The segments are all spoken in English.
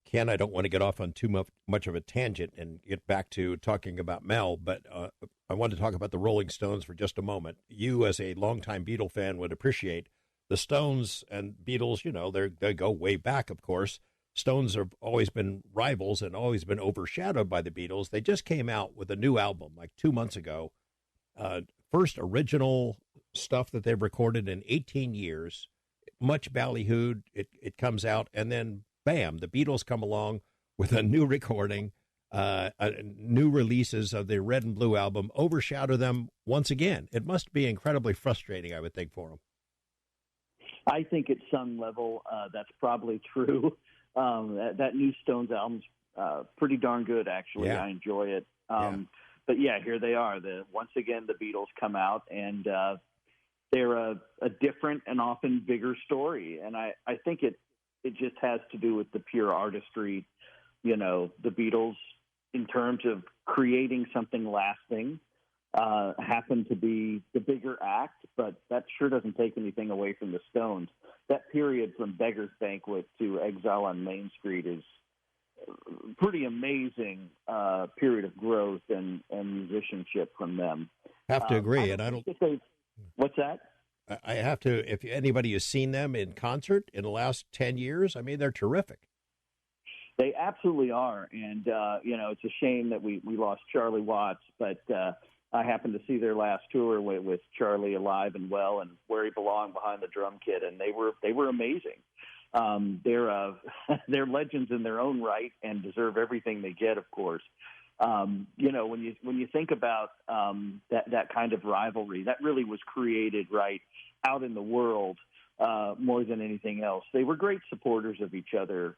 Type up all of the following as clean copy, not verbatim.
Ken, I don't want to get off on too much of a tangent and get back to talking about Mel, but I want to talk about the Rolling Stones for just a moment. You, as a longtime Beatle fan, would appreciate the Stones and Beatles. You know, they go way back, of course. Stones have always been rivals and always been overshadowed by the Beatles. They just came out with a new album like 2 months ago. First original stuff that they've recorded in 18 years. Much ballyhooed. It comes out, and then bam, the Beatles come along with a new recording, new releases of the Red and Blue album, overshadow them once again. It must be incredibly frustrating, I would think, for them. I think at some level that's probably true. That new Stones album's pretty darn good, actually. Yeah. I enjoy it. But yeah, here they are. Once again, the Beatles come out, and they're a different and often bigger story. And I think it just has to do with the pure artistry, you know, the Beatles, in terms of creating something lasting, happen to be the bigger act, but that sure doesn't take anything away from the Stones. That period from Beggar's Banquet to Exile on Main Street is a pretty amazing period of growth and musicianship from them. Have to agree, and I don't... What's that? I have to, if anybody has seen them in concert in the last 10 years, I mean, they're terrific. They absolutely are. And, you know, it's a shame that we lost Charlie Watts, but I happened to see their last tour with Charlie alive and well and where he belonged behind the drum kit, and they were amazing. They're legends in their own right and deserve everything they get, of course. You know, when you think about that kind of rivalry, that really was created right out in the world more than anything else. They were great supporters of each other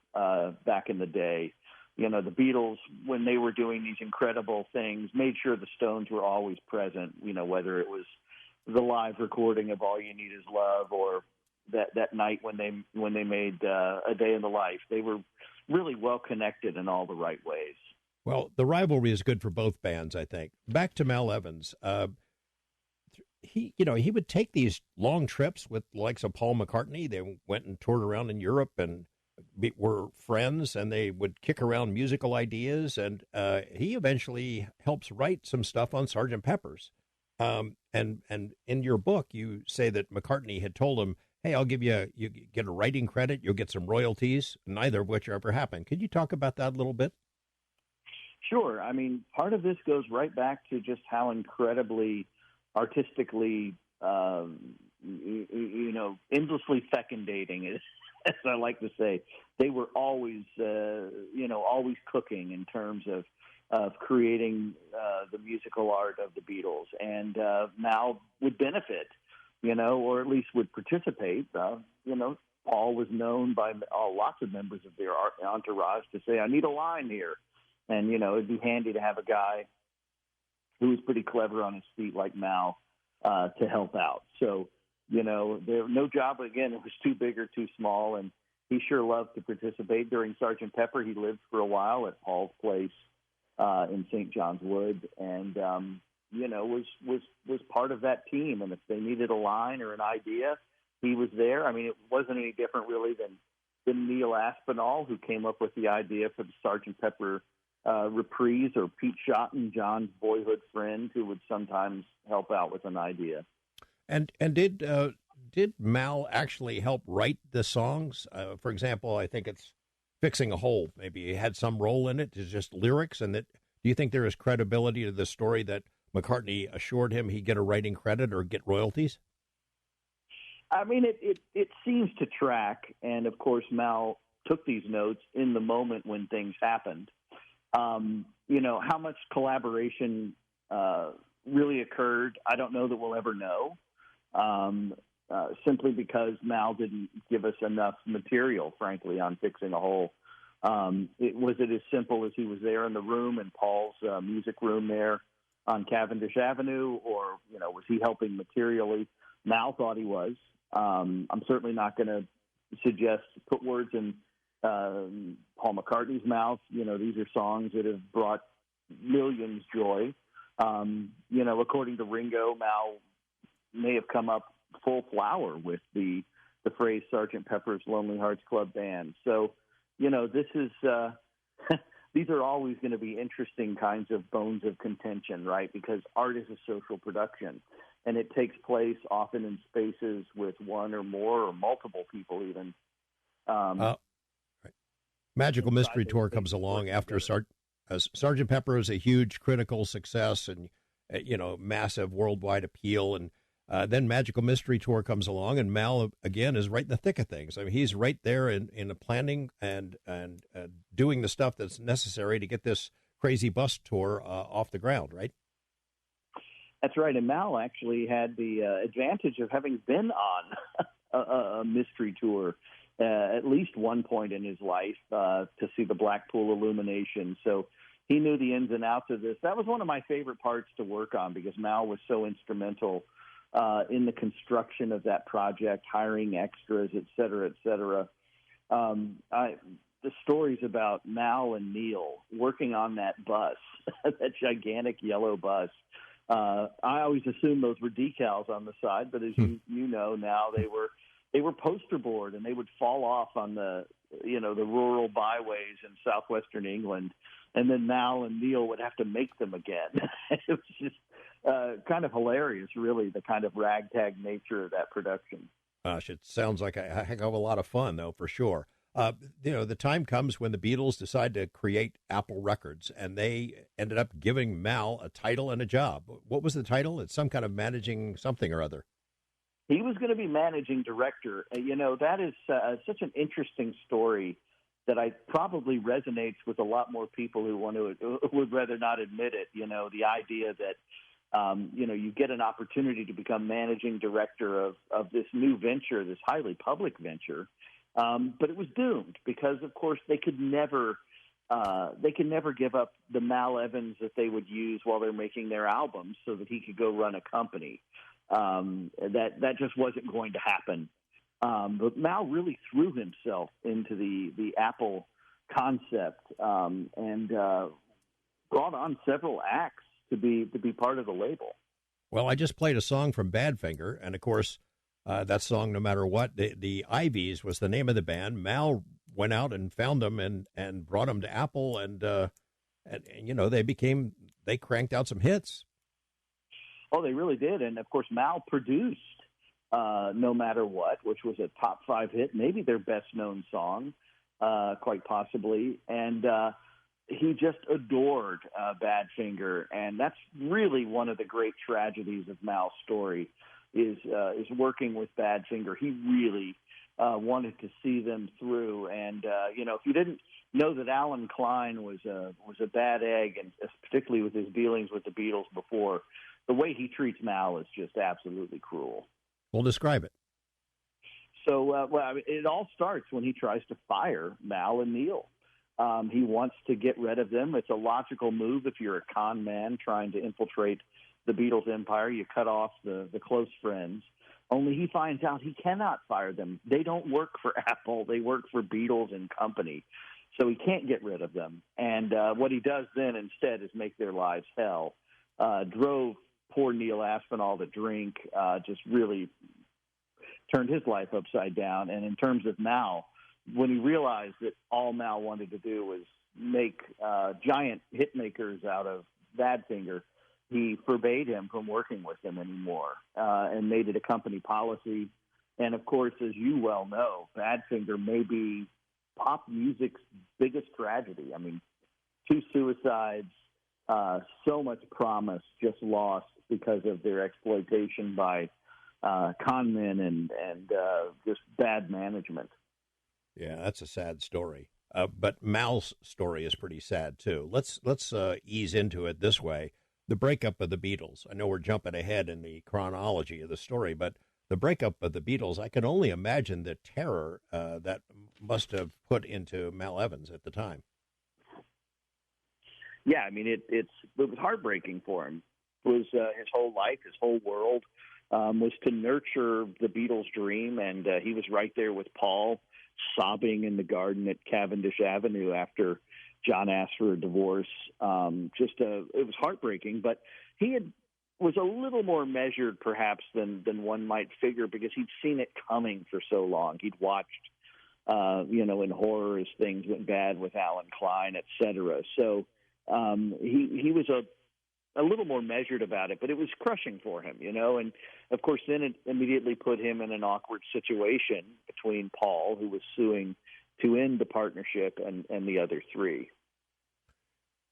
back in the day. You know, the Beatles, when they were doing these incredible things, made sure the Stones were always present, you know, whether it was the live recording of All You Need Is Love or that night when they made A Day in the Life. They were really well connected in all the right ways. Well, the rivalry is good for both bands, I think. Back to Mel Evans. He would take these long trips with the likes of Paul McCartney. They went and toured around in Europe and were friends, and they would kick around musical ideas. And he eventually helps write some stuff on Sgt. Pepper's. And in your book, you say that McCartney had told him, "Hey, I'll give you get a writing credit, you'll get some royalties," neither of which ever happened. Could you talk about that a little bit? Sure. I mean, part of this goes right back to just how incredibly artistically, endlessly fecundating, as I like to say. They were always, always cooking in terms of creating the musical art of the Beatles. And Mal would benefit, or at least would participate. Paul was known by lots of members of their entourage to say, "I need a line here." And, it'd be handy to have a guy who was pretty clever on his feet like Mal to help out. So, there no job, again, it was too big or too small. And he sure loved to participate. During Sgt. Pepper, he lived for a while at Paul's place in St. John's Wood and, was part of that team. And if they needed a line or an idea, he was there. I mean, it wasn't any different really than Neil Aspinall, who came up with the idea for the Sgt. Pepper reprise, or Pete Shotton, John's boyhood friend, who would sometimes help out with an idea. And did Mal actually help write the songs? For example, I think it's Fixing a Hole. Maybe he had some role in it. It's just lyrics. And do you think there is credibility to the story that McCartney assured him he'd get a writing credit or get royalties? I mean, it seems to track. And of course, Mal took these notes in the moment when things happened. How much collaboration really occurred, I don't know that we'll ever know, simply because Mal didn't give us enough material, frankly, on Fixing a Hole. Was it as simple as he was there in the room, in Paul's music room there on Cavendish Avenue, or, was he helping materially? Mal thought he was. I'm certainly not going to put words in Paul McCartney's mouth. These are songs that have brought millions joy. According to Ringo, Mal may have come up full flower with the phrase Sgt. Pepper's Lonely Hearts Club Band. So, this is these are always going to be interesting kinds of bones of contention, right? Because art is a social production, and it takes place often in spaces with one or more or multiple people even. Right. Magical Mystery Tour comes along after Sgt. Pepper is a huge critical success and, massive worldwide appeal. And then Magical Mystery Tour comes along, and Mal, again, is right in the thick of things. I mean, he's right there in the planning and doing the stuff that's necessary to get this crazy bus tour off the ground, right? That's right. And Mal actually had the advantage of having been on a mystery tour at least one point in his life to see the Blackpool illumination. So he knew the ins and outs of this. That was one of my favorite parts to work on because Mal was so instrumental in the construction of that project, hiring extras, et cetera, et cetera. The stories about Mal and Neil working on that bus, that gigantic yellow bus, I always assumed those were decals on the side, but as you know now, they were poster board, and they would fall off on the rural byways in southwestern England, and then Mal and Neil would have to make them again. It was just kind of hilarious, really, the kind of ragtag nature of that production. Gosh, it sounds like a heck of a lot of fun, though, for sure. The time comes when the Beatles decide to create Apple Records, and they ended up giving Mal a title and a job. What was the title? It's some kind of managing something or other. He was going to be managing director. That is such an interesting story that I probably resonates with a lot more people who would rather not admit it. The idea that you get an opportunity to become managing director of this new venture, this highly public venture, but it was doomed because, of course, they could never give up the Mal Evans that they would use while they're making their albums so that he could go run a company. That just wasn't going to happen. But Mal really threw himself into the Apple concept and brought on several acts to be part of the label. Well, I just played a song from Badfinger, and of course, that song, No Matter What, the Ivies was the name of the band. Mal went out and found them and brought them to Apple, and they cranked out some hits. Oh, they really did. And, of course, Mal produced No Matter What, which was a top 5 hit, maybe their best-known song, quite possibly. And he just adored Badfinger. And that's really one of the great tragedies of Mal's story is working with Badfinger. He really wanted to see them through. And, if you didn't know that Alan Klein was a bad egg, and particularly with his dealings with the Beatles before, the way he treats Mal is just absolutely cruel. Well, describe it. So, it all starts when he tries to fire Mal and Neil. He wants to get rid of them. It's a logical move if you're a con man trying to infiltrate the Beatles empire. You cut off the close friends. Only he finds out he cannot fire them. They don't work for Apple. They work for Beatles and Company. So he can't get rid of them. And what he does then instead is make their lives hell. Drove poor Neil Aspinall to drink, just really turned his life upside down. And in terms of Mal, when he realized that all Mal wanted to do was make giant hit makers out of Badfinger, he forbade him from working with them anymore and made it a company policy. And, of course, as you well know, Badfinger may be pop music's biggest tragedy. I mean, 2 suicides, so much promise just lost because of their exploitation by con men and just bad management. Yeah, that's a sad story. But Mal's story is pretty sad, too. Let's ease into it this way. The breakup of the Beatles. I know we're jumping ahead in the chronology of the story, but the breakup of the Beatles, I can only imagine the terror that must have put into Mal Evans at the time. Yeah, I mean, it was heartbreaking for him. It was his whole life, his whole world was to nurture the Beatles' dream, and he was right there with Paul, sobbing in the garden at Cavendish Avenue after John asked for a divorce. It was heartbreaking, but he was a little more measured, perhaps, than one might figure, because he'd seen it coming for so long. He'd watched in horror as things went bad with Alan Klein, et cetera. So he was a little more measured about it, but it was crushing for him, and of course then it immediately put him in an awkward situation between Paul, who was suing to end the partnership, and the other three.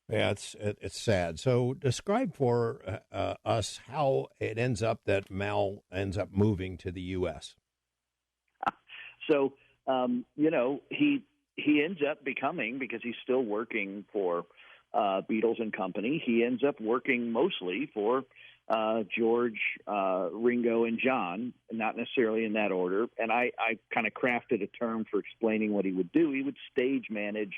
Yeah, it's sad. So describe for us how it ends up that Mal ends up moving to the U.S. So, he ends up becoming, because he's still working for Beatles and Company, he ends up working mostly for George, Ringo, and John, not necessarily in that order. And I kind of crafted a term for explaining what he would do. He would stage manage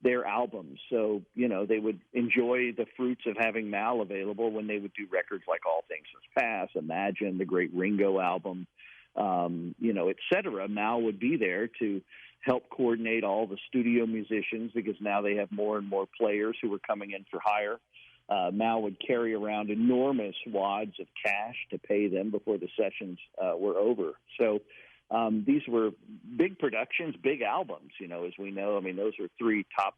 their albums. So, they would enjoy the fruits of having Mal available when they would do records like All Things Must Pass, Imagine, the great Ringo album, et cetera. Mal would be there to help coordinate all the studio musicians, because now they have more and more players who were coming in for hire. Mal would carry around enormous wads of cash to pay them before the sessions were over. So these were big productions, big albums, as we know. I mean, those are three top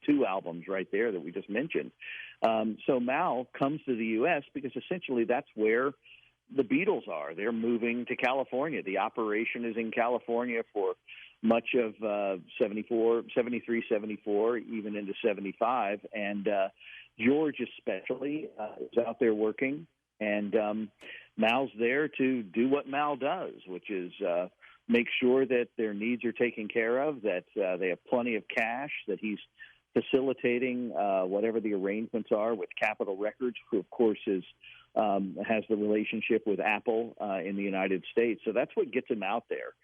two albums right there that we just mentioned. So Mal comes to the U.S. because essentially that's where the Beatles are. They're moving to California. The operation is in California for much of 74, 73, 74, even into 75. And George especially is out there working. And Mal's there to do what Mal does, which is make sure that their needs are taken care of, that they have plenty of cash, that he's facilitating whatever the arrangements are with Capitol Records, who, of course, has the relationship with Apple in the United States. So that's what gets him out there,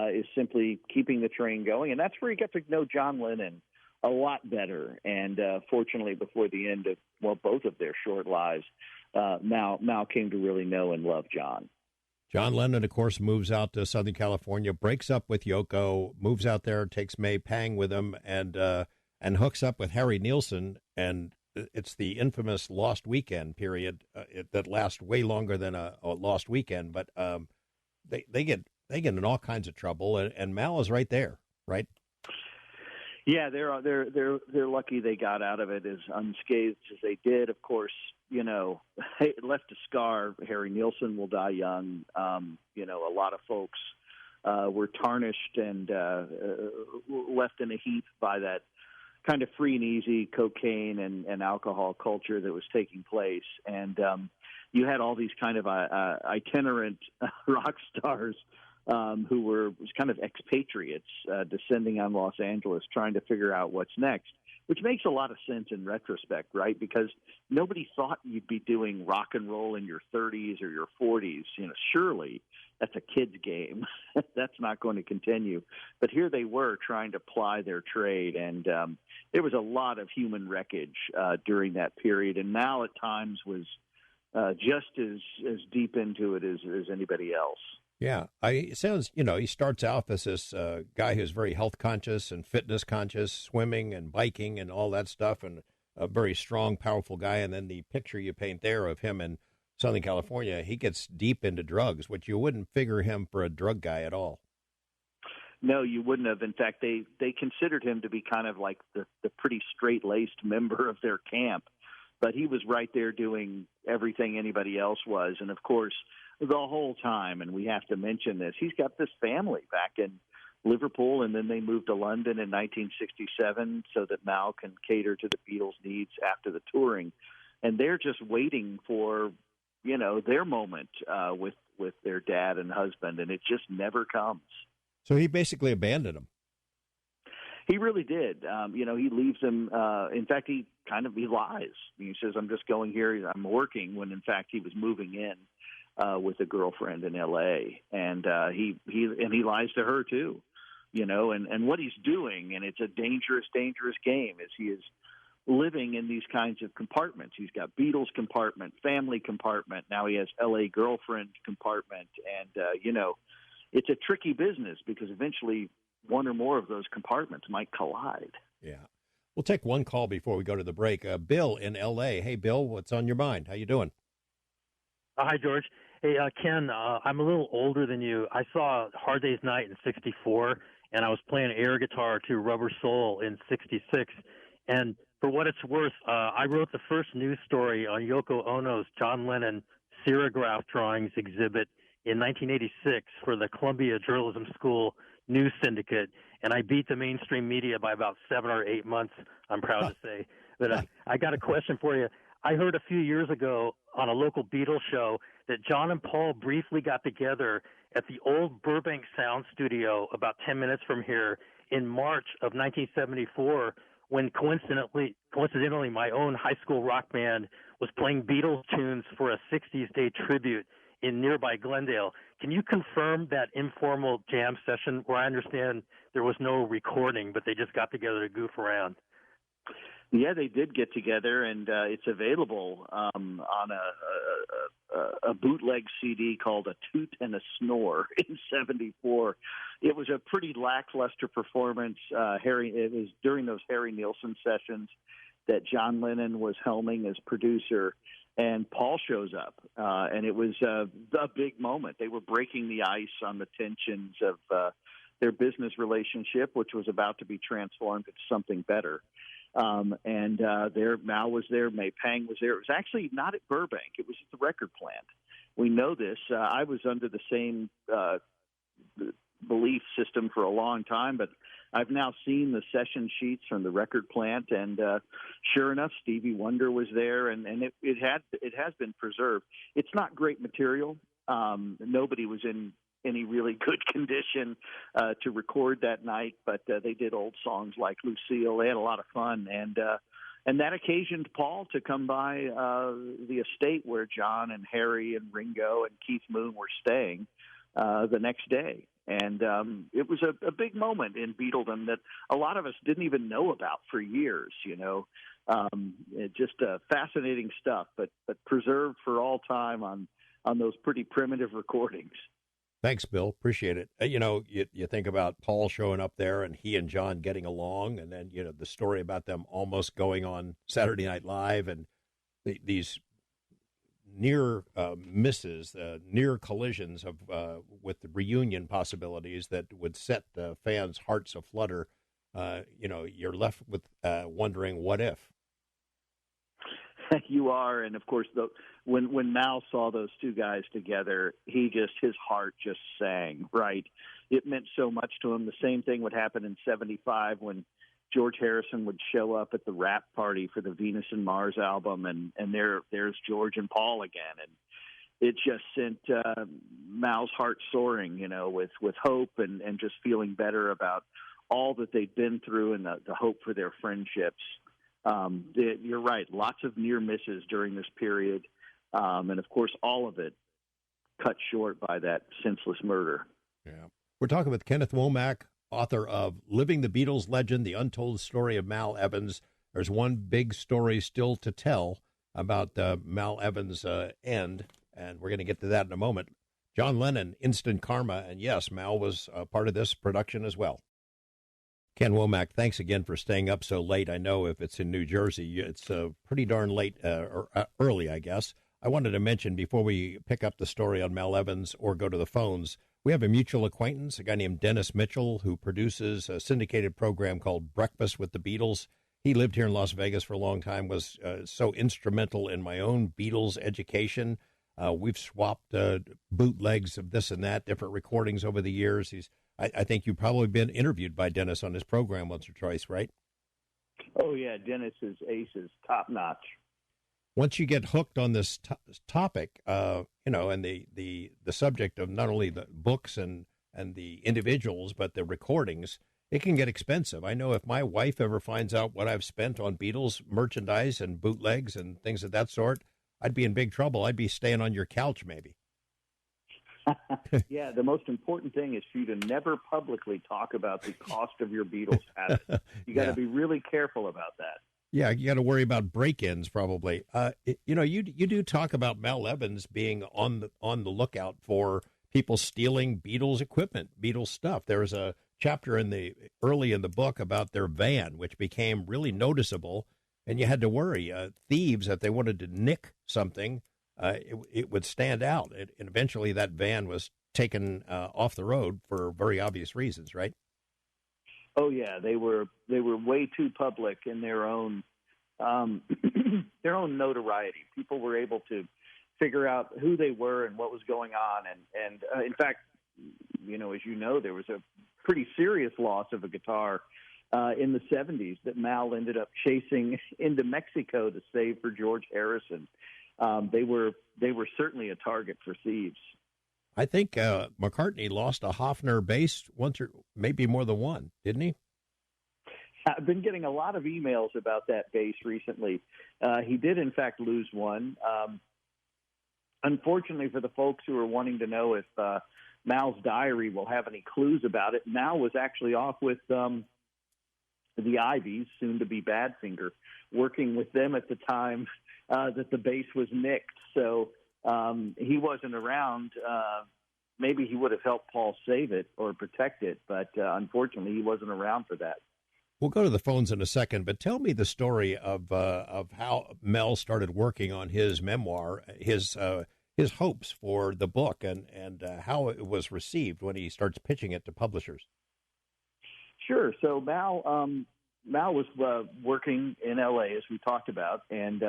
is simply keeping the train going. And that's where he got to know John Lennon a lot better. And fortunately, before the end of, both of their short lives, Mal came to really know and love John. John Lennon, of course, moves out to Southern California, breaks up with Yoko, moves out there, takes May Pang with him, and hooks up with Harry Nilsson. And it's the infamous Lost Weekend period that lasts way longer than a Lost Weekend. But they get in all kinds of trouble, and Mal is right there, right? Yeah, they're lucky they got out of it as unscathed as they did. Of course, it left a scar. Harry Nilsson will die young. A lot of folks were tarnished and left in a heap by that kind of free and easy cocaine and alcohol culture that was taking place. And you had all these kind of itinerant rock stars who were kind of expatriates descending on Los Angeles, trying to figure out what's next, which makes a lot of sense in retrospect, right? Because nobody thought you'd be doing rock and roll in your 30s or your 40s. Surely that's a kid's game. That's not going to continue. But here they were trying to ply their trade, and there was a lot of human wreckage during that period. And Mal at times was just as deep into it as anybody else. Yeah, it sounds, he starts out as this guy who's very health conscious and fitness conscious, swimming and biking and all that stuff, and a very strong, powerful guy. And then the picture you paint there of him in Southern California, he gets deep into drugs, which you wouldn't figure him for a drug guy at all. No, you wouldn't have. In fact, they considered him to be kind of like the pretty straight-laced member of their camp. But he was right there doing everything anybody else was. And, of course, the whole time, and we have to mention this, he's got this family back in Liverpool, and then they moved to London in 1967 so that Mal can cater to the Beatles' needs after the touring. And they're just waiting for, their moment with their dad and husband, and it just never comes. So he basically abandoned them. He really did. He leaves them. In fact, he lies. He says, "I'm just going here. I'm working," when in fact he was moving in with a girlfriend in L.A. And he lies to her too. And what he's doing, and it's a dangerous game, is he is living in these kinds of compartments. He's got Beatles compartment, family compartment. Now he has L.A. girlfriend compartment, and it's a tricky business because eventually one or more of those compartments might collide. Yeah. We'll take one call before we go to the break. Bill in L.A. Hey, Bill, what's on your mind? How you doing? Hi, George. Hey, Ken, I'm a little older than you. I saw Hard Day's Night in '64, and I was playing air guitar to Rubber Soul in '66. And for what it's worth, I wrote the first news story on Yoko Ono's John Lennon serograph drawings exhibit in 1986 for the Columbia Journalism School News Syndicate, and I beat the mainstream media by about 7 or 8 months, I'm proud to say. But I got a question for you. I heard a few years ago on a local Beatles show that John and Paul briefly got together at the old Burbank Sound Studio about 10 minutes from here in March of 1974, when coincidentally my own high school rock band was playing Beatles tunes for a 60s Day tribute in nearby Glendale. Can you confirm that informal jam session where I understand there was no recording, but they just got together to goof around? Yeah, they did get together, and it's available on a bootleg CD called A Toot and a Snore in '74. It was a pretty lackluster performance. It was during those Harry Nilsson sessions that John Lennon was helming as producer, and Paul shows up, and it was the big moment. They were breaking the ice on the tensions of their business relationship, which was about to be transformed into something better. There, Mal was there, May Pang was there. It was actually not at Burbank. It was at the record plant. We know this. I was under the same belief system for a long time, but I've now seen the session sheets from the record plant, and sure enough, Stevie Wonder was there, and it has been preserved. It's not great material. Nobody was in any really good condition to record that night, but they did old songs like Lucille. They had a lot of fun, and that occasioned Paul to come by the estate where John and Harry and Ringo and Keith Moon were staying the next day. And it was a big moment in Beatledom that a lot of us didn't even know about for years, just fascinating stuff, but preserved for all time on those pretty primitive recordings. Thanks, Bill. Appreciate it. You think about Paul showing up there and he and John getting along, and then, the story about them almost going on Saturday Night Live, and these near misses, near collisions of with the reunion possibilities that would set fans' hearts aflutter. You're left with wondering what if. You are, and of course, when Mal saw those two guys together, his heart just sang, right? It meant so much to him. The same thing would happen in '75 when George Harrison would show up at the wrap party for the Venus and Mars album, and there's George and Paul again, and it just sent Mal's heart soaring, with hope and just feeling better about all that they'd been through and the hope for their friendships. You're right. Lots of near misses during this period. And of course, all of it cut short by that senseless murder. Yeah. We're talking with Kenneth Womack, author of Living the Beatles Legend, The Untold Story of Mal Evans. There's one big story still to tell about Mal Evans' end, and we're going to get to that in a moment. John Lennon, Instant Karma, and yes, Mal was part of this production as well. Ken Womack, thanks again for staying up so late. I know if it's in New Jersey, it's pretty darn late, or early, I guess. I wanted to mention before we pick up the story on Mal Evans or go to the phones, we have a mutual acquaintance, a guy named Dennis Mitchell, who produces a syndicated program called Breakfast with the Beatles. He lived here in Las Vegas for a long time, was so instrumental in my own Beatles education. We've swapped bootlegs of this and that, different recordings over the years. I think you've probably been interviewed by Dennis on his program once or twice, right? Oh, yeah. Dennis is aces, top notch. Once you get hooked on this topic, and the subject of not only the books and the individuals, but the recordings, it can get expensive. I know if my wife ever finds out what I've spent on Beatles merchandise and bootlegs and things of that sort, I'd be in big trouble. I'd be staying on your couch, maybe. Yeah, the most important thing is for you to never publicly talk about the cost of your Beatles habit. You got to be really careful about that. Yeah, you got to worry about break-ins probably. You do talk about Mal Evans being on the lookout for people stealing Beatles equipment, Beatles stuff. There was a chapter early in the book about their van, which became really noticeable, and you had to worry. Thieves, if they wanted to nick something, it would stand out. And eventually that van was taken off the road for very obvious reasons, right? Oh yeah, they were way too public in their own their own notoriety. People were able to figure out who they were and what was going on, and in fact, as you know, there was a pretty serious loss of a guitar in the 70s that Mal ended up chasing into Mexico to save for George Harrison. They were certainly a target for thieves. I think McCartney lost a Hofner bass once or maybe more than one, didn't he? I've been getting a lot of emails about that bass recently. He did, in fact, lose one. Unfortunately, for the folks who are wanting to know if Mal's diary will have any clues about it, Mal was actually off with the Ivies, soon to be Badfinger, working with them at the time that the bass was nicked. So he wasn't around. Maybe he would have helped Paul save it or protect it, but unfortunately, he wasn't around for that. We'll go to the phones in a second, but tell me the story of how Mel started working on his memoir, his hopes for the book, and how it was received when he starts pitching it to publishers. Sure. So Mal was working in L.A., as we talked about, and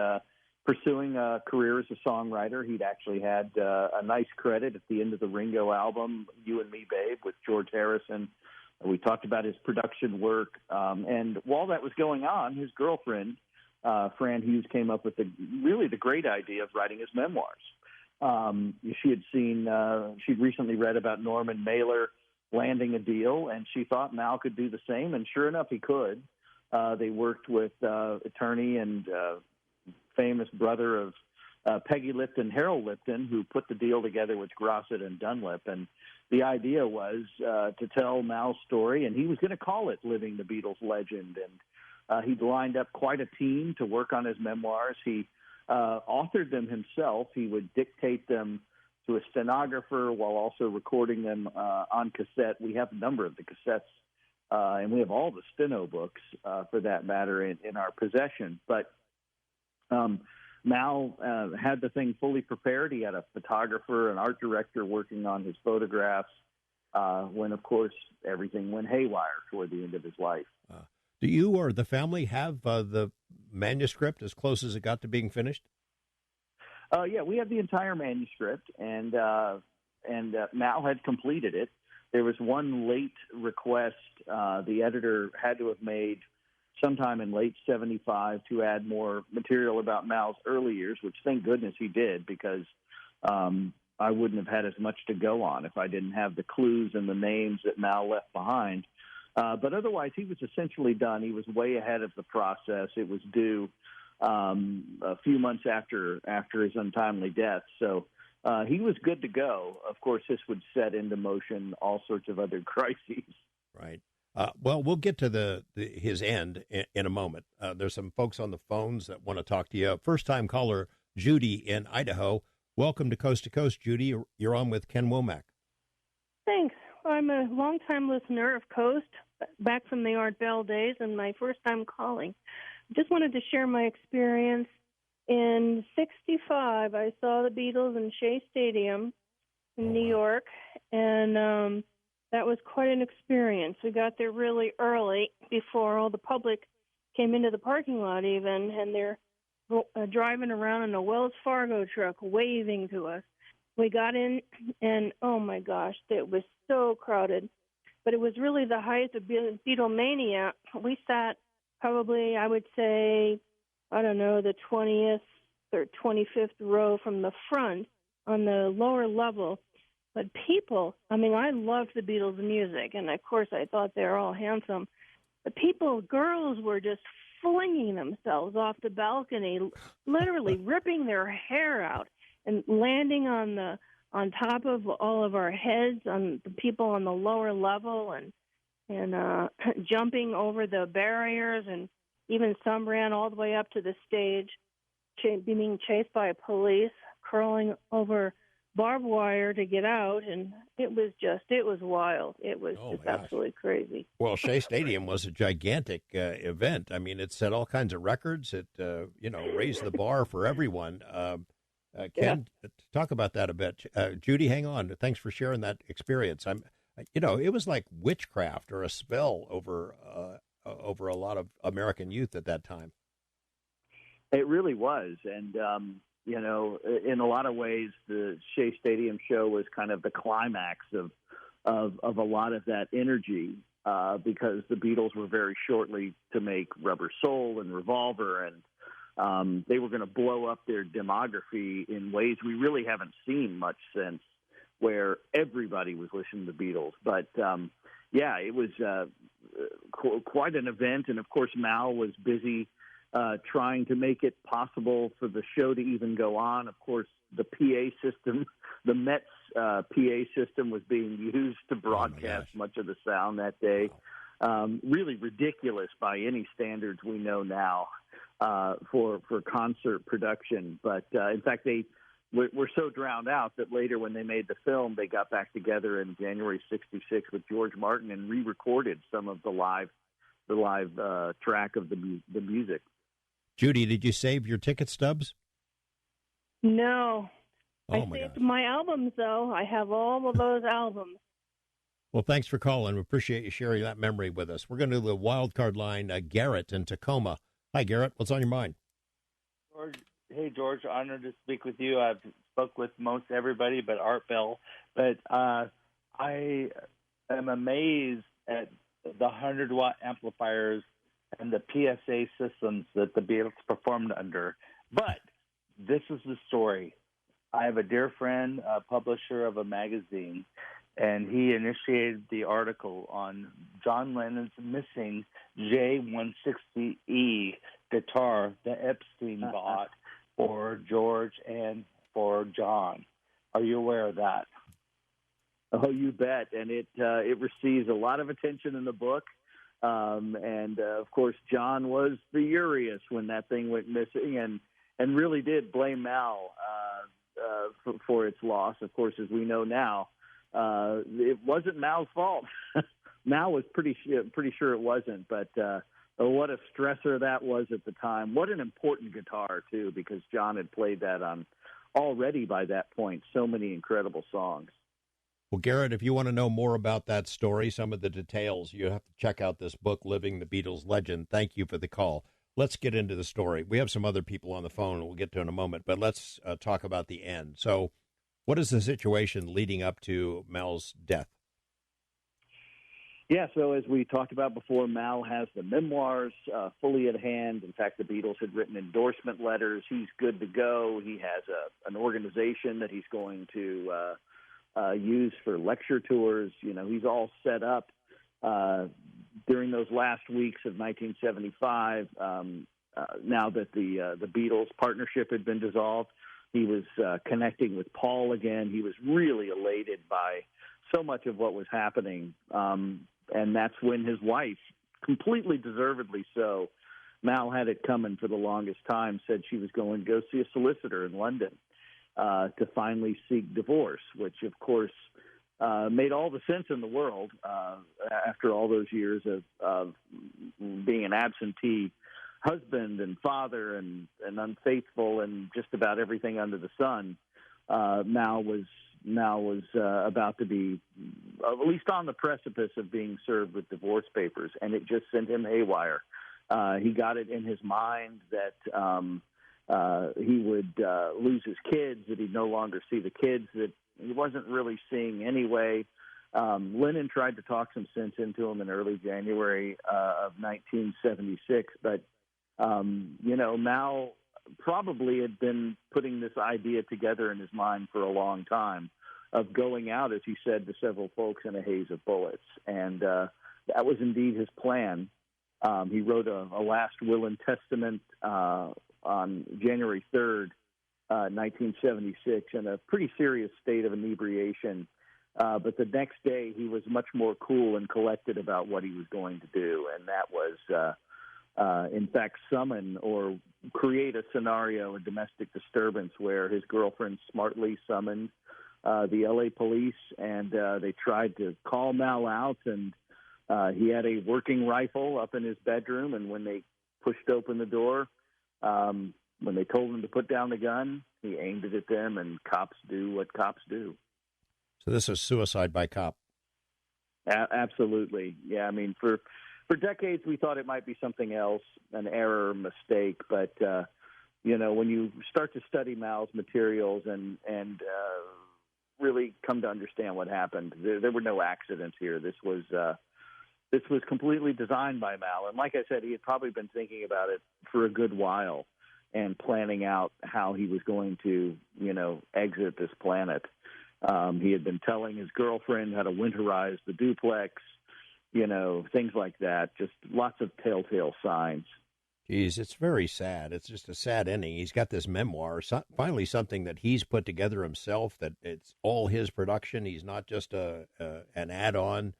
pursuing a career as a songwriter. He'd actually had a nice credit at the end of the Ringo album, You and Me, Babe, with George Harrison. We talked about his production work. And while that was going on, his girlfriend, Fran Hughes, came up with the great idea of writing his memoirs. She'd recently read about Norman Mailer landing a deal, and she thought Mal could do the same, and sure enough, he could. They worked with attorney and famous brother of Peggy Lipton, Harold Lipton, who put the deal together with Grosset and Dunlap. And the idea was to tell Mal's story, and he was going to call it Living the Beatles Legend. And he'd lined up quite a team to work on his memoirs. He authored them himself. He would dictate them to a stenographer while also recording them on cassette. We have a number of the cassettes, and we have all the steno books, for that matter, in our possession. But Mal had the thing fully prepared. He had a photographer, an art director working on his photographs when, of course, everything went haywire toward the end of his life. Do you or the family have the manuscript as close as it got to being finished? Yeah, we have the entire manuscript, and Mal had completed it. There was one late request the editor had to have made sometime in late 75 to add more material about Mal's early years, which thank goodness he did, because I wouldn't have had as much to go on if I didn't have the clues and the names that Mal left behind. But otherwise, he was essentially done. He was way ahead of the process. It was due a few months after his untimely death. So he was good to go. Of course, this would set into motion all sorts of other crises. Right. Well, we'll get to his end in a moment. There's some folks on the phones that want to talk to you. First-time caller, Judy in Idaho. Welcome to Coast, Judy. You're on with Ken Womack. Thanks. I'm a longtime listener of Coast, back from the Art Bell days, and my first time calling. Just wanted to share my experience. In '65, I saw the Beatles in Shea Stadium in New York, and that was quite an experience. We got there really early before all the public came into the parking lot even, and they're driving around in a Wells Fargo truck waving to us. We got in, and oh my gosh, it was so crowded. But it was really the height of Beatlemania. We sat probably, I would say, I don't know, the 20th or 25th row from the front on the lower level. But people, I mean, I loved the Beatles' music, and of course I thought they were all handsome. The people, girls were just flinging themselves off the balcony, literally ripping their hair out and landing on top of all of our heads, on the people on the lower level, and jumping over the barriers, and even some ran all the way up to the stage, being chased by police, curling over barbed wire to get out, and it was wild. It was absolutely crazy. Well, Shea Stadium was a gigantic event. I mean, it set all kinds of records. It raised the bar for everyone. Ken, talk about that a bit. Judy, hang on. Thanks for sharing that experience. It was like witchcraft or a spell over a lot of American youth at that time. It really was. And, in a lot of ways, the Shea Stadium show was kind of the climax of a lot of that energy because the Beatles were very shortly to make Rubber Soul and Revolver, and they were going to blow up their demography in ways we really haven't seen much since, where everybody was listening to the Beatles. But, it was quite an event. And, of course, Mal was busy trying to make it possible for the show to even go on. Of course, the PA system, the Mets PA system was being used to broadcast much of the sound that day. Really ridiculous by any standards we know now for concert production. But, in fact, they were so drowned out that later when they made the film, they got back together in January 1966 with George Martin and re-recorded some of the live track of the music. Judy, did you save your ticket stubs? No. Oh, I saved my albums, though. I have all of those albums. Well, thanks for calling. We appreciate you sharing that memory with us. We're going to do the wild card line, Garrett in Tacoma. Hi, Garrett. What's on your mind? Hey, George. Honored to speak with you. I've spoke with most everybody but Art Bell. But I am amazed at the 100-watt amplifiers and the PSA systems that the Beatles performed under. But this is the story. I have a dear friend, a publisher of a magazine, and he initiated the article on John Lennon's missing J160E guitar that Epstein bought for George and for John. Are you aware of that? Oh, you bet. And it receives a lot of attention in the book. Of course, John was furious when that thing went missing and really did blame Mal for its loss. Of course, as we know now, it wasn't Mal's fault. Mal was pretty sure it wasn't, but what a stressor that was at the time. What an important guitar, too, because John had played that on already by that point so many incredible songs. Well, Garrett, if you want to know more about that story, some of the details, you have to check out this book, Living the Beatles Legend. Thank you for the call. Let's get into the story. We have some other people on the phone we'll get to in a moment, but let's talk about the end. So what is the situation leading up to Mal's death? Yeah, so as we talked about before, Mal has the memoirs fully at hand. In fact, the Beatles had written endorsement letters. He's good to go. He has an organization that he's going to use for lecture tours. He's all set up. During those last weeks of 1975, now that the Beatles partnership had been dissolved, he was connecting with Paul again. He was really elated by so much of what was happening. And that's when his wife, completely deservedly so, Mal had it coming for the longest time, said she was going to go see a solicitor in London to finally seek divorce, which, of course, made all the sense in the world after all those years of being an absentee husband and father and unfaithful and just about everything under the sun. Mal was about to be at least on the precipice of being served with divorce papers, and it just sent him haywire. He got it in his mind that he would lose his kids, that he'd no longer see the kids that he wasn't really seeing anyway. Lennon tried to talk some sense into him in early January of 1976, but, Mal probably had been putting this idea together in his mind for a long time of going out, as he said to several folks, in a haze of bullets. And that was indeed his plan. He wrote a last will and testament on January 3rd, 1976, in a pretty serious state of inebriation. But the next day, he was much more cool and collected about what he was going to do, and that was, in fact, summon or create a scenario, a domestic disturbance, where his girlfriend smartly summoned the L.A. police, and they tried to call Mal out, and he had a working rifle up in his bedroom, and when they pushed open the door, when they told him to put down the gun, he aimed it at them, and cops do what cops do. So this is suicide by cop. Absolutely. Yeah, I mean, for decades we thought it might be something else, an error, mistake, but when you start to study Mal's materials and really come to understand what happened, there were no accidents here. This was completely designed by Mal, and like I said, he had probably been thinking about it for a good while and planning out how he was going to exit this planet. He had been telling his girlfriend how to winterize the duplex, things like that. Just lots of telltale signs. Geez, it's very sad. It's just a sad ending. He's got this memoir, finally something that he's put together himself, that it's all his production. He's not just an add-on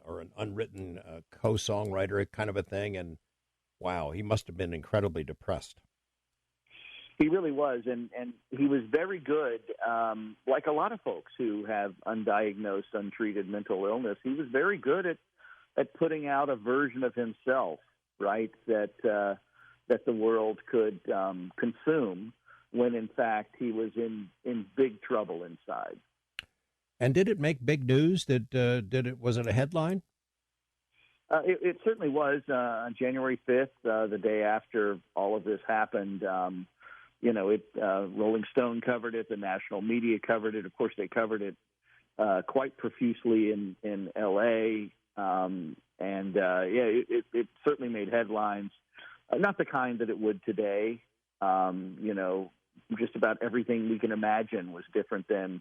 or an unwritten co-songwriter kind of a thing. And, wow, he must have been incredibly depressed. He really was, and he was very good, like a lot of folks who have undiagnosed, untreated mental illness. He was very good at putting out a version of himself, right, that the world could consume when, in fact, he was in big trouble inside. And did it make big news? Was it a headline? It certainly was. On January 5th, the day after all of this happened, Rolling Stone covered it. The national media covered it. Of course, they covered it quite profusely in L.A. It certainly made headlines. Not the kind that it would today. Just about everything we can imagine was different then.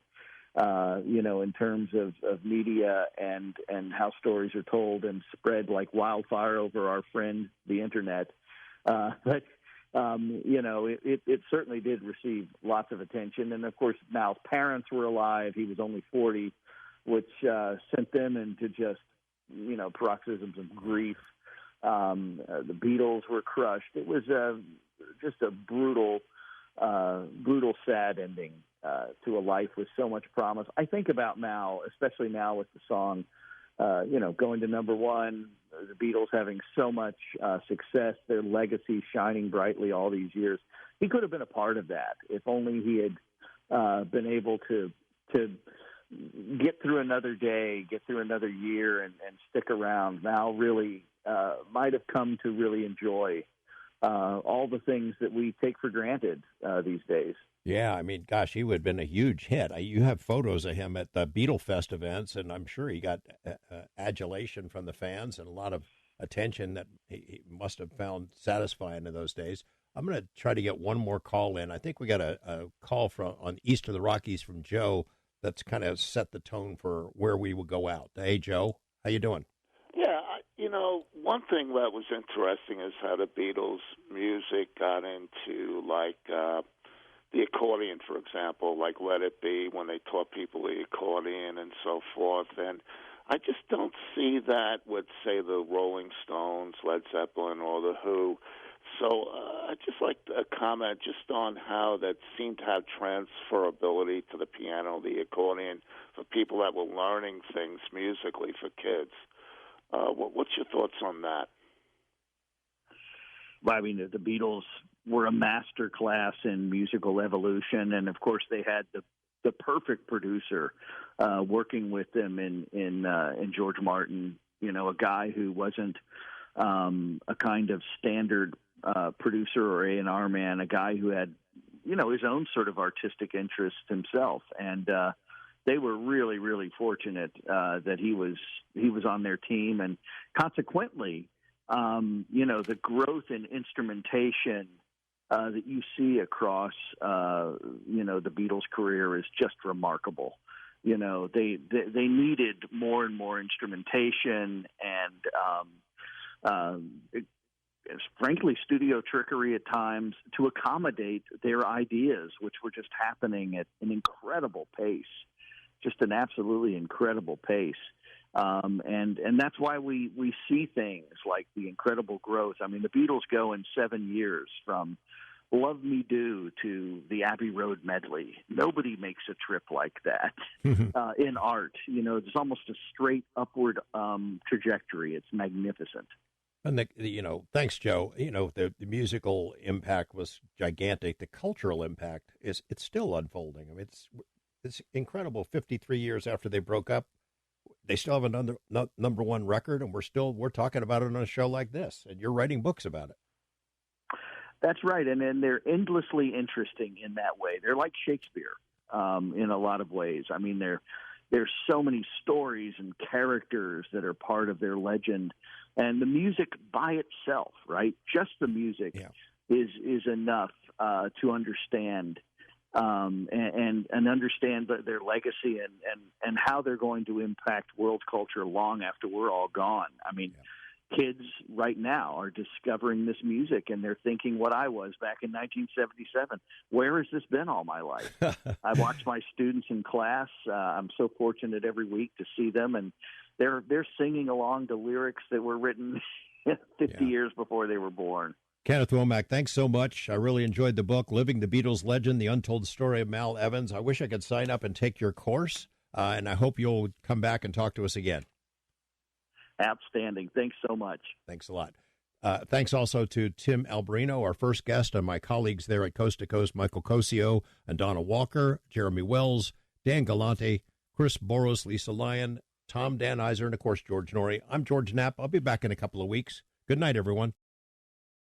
In terms of media and how stories are told and spread like wildfire over our friend, the internet. It certainly did receive lots of attention. And, of course, Mal's parents were alive. He was only 40, which sent them into just, paroxysms of grief. The Beatles were crushed. It was just a brutal, sad ending to a life with so much promise. I think about Mal, especially now with the song, going to number one, the Beatles having so much success, their legacy shining brightly all these years. He could have been a part of that if only he had been able to get through another day, get through another year, and stick around. Mal really might have come to really enjoy all the things that we take for granted these days. Yeah, I mean, gosh, he would have been a huge hit. You have photos of him at the Beatle Fest events, and I'm sure he got adulation from the fans and a lot of attention that he must have found satisfying in those days. I'm going to try to get one more call in. I think we got a call on east of the Rockies from Joe that's kind of set the tone for where we will go out. Hey, Joe, how you doing? Yeah, one thing that was interesting is how the Beatles' music got into, the accordion, for example, like Let It Be, when they taught people the accordion and so forth. And I just don't see that with, say, the Rolling Stones, Led Zeppelin, or The Who. So I'd just like a comment just on how that seemed to have transferability to the piano, the accordion, for people that were learning things musically for kids. What's your thoughts on that? Well, I mean, the Beatles were a master class in musical evolution, and of course they had the perfect producer working with them in George Martin. A guy who wasn't a kind of standard producer or A&R man, a guy who had his own sort of artistic interest himself, and they were really, really fortunate that he was on their team, and consequently, the growth in instrumentation that you see across, the Beatles' career is just remarkable. They needed more and more instrumentation and, frankly, studio trickery at times to accommodate their ideas, which were just happening at an incredible pace, just an absolutely incredible pace. And that's why we see things like the incredible growth. I mean, the Beatles go in 7 years from Love Me Do to the Abbey Road medley. Nobody makes a trip like that in art. There's almost a straight upward trajectory. It's magnificent. And thanks, Joe. The musical impact was gigantic. The cultural impact it's still unfolding. I mean, it's incredible. 53 years after they broke up, they still have a number one record, and we're talking about it on a show like this, and you're writing books about it. That's right, and then they're endlessly interesting in that way. They're like Shakespeare in a lot of ways. I mean, there's so many stories and characters that are part of their legend, and the music by itself, right? Just the music is enough to understand and understand their legacy and how they're going to impact world culture long after we're all gone. I mean, kids right now are discovering this music, and they're thinking what I was back in 1977. Where has this been all my life? I watch my students in class. I'm so fortunate every week to see them, and they're singing along to lyrics that were written 50 years before they were born. Kenneth Womack, thanks so much. I really enjoyed the book, Living the Beatles Legend, The Untold Story of Mal Evans. I wish I could sign up and take your course, and I hope you'll come back and talk to us again. Outstanding. Thanks so much. Thanks a lot. Thanks also to Tim Alberino, our first guest, and my colleagues there at Coast to Coast, Michael Cosio and Donna Walker, Jeremy Wells, Dan Galante, Chris Boros, Lisa Lyon, Tom Dan Iser, and, of course, George Norrie. I'm George Knapp. I'll be back in a couple of weeks. Good night, everyone.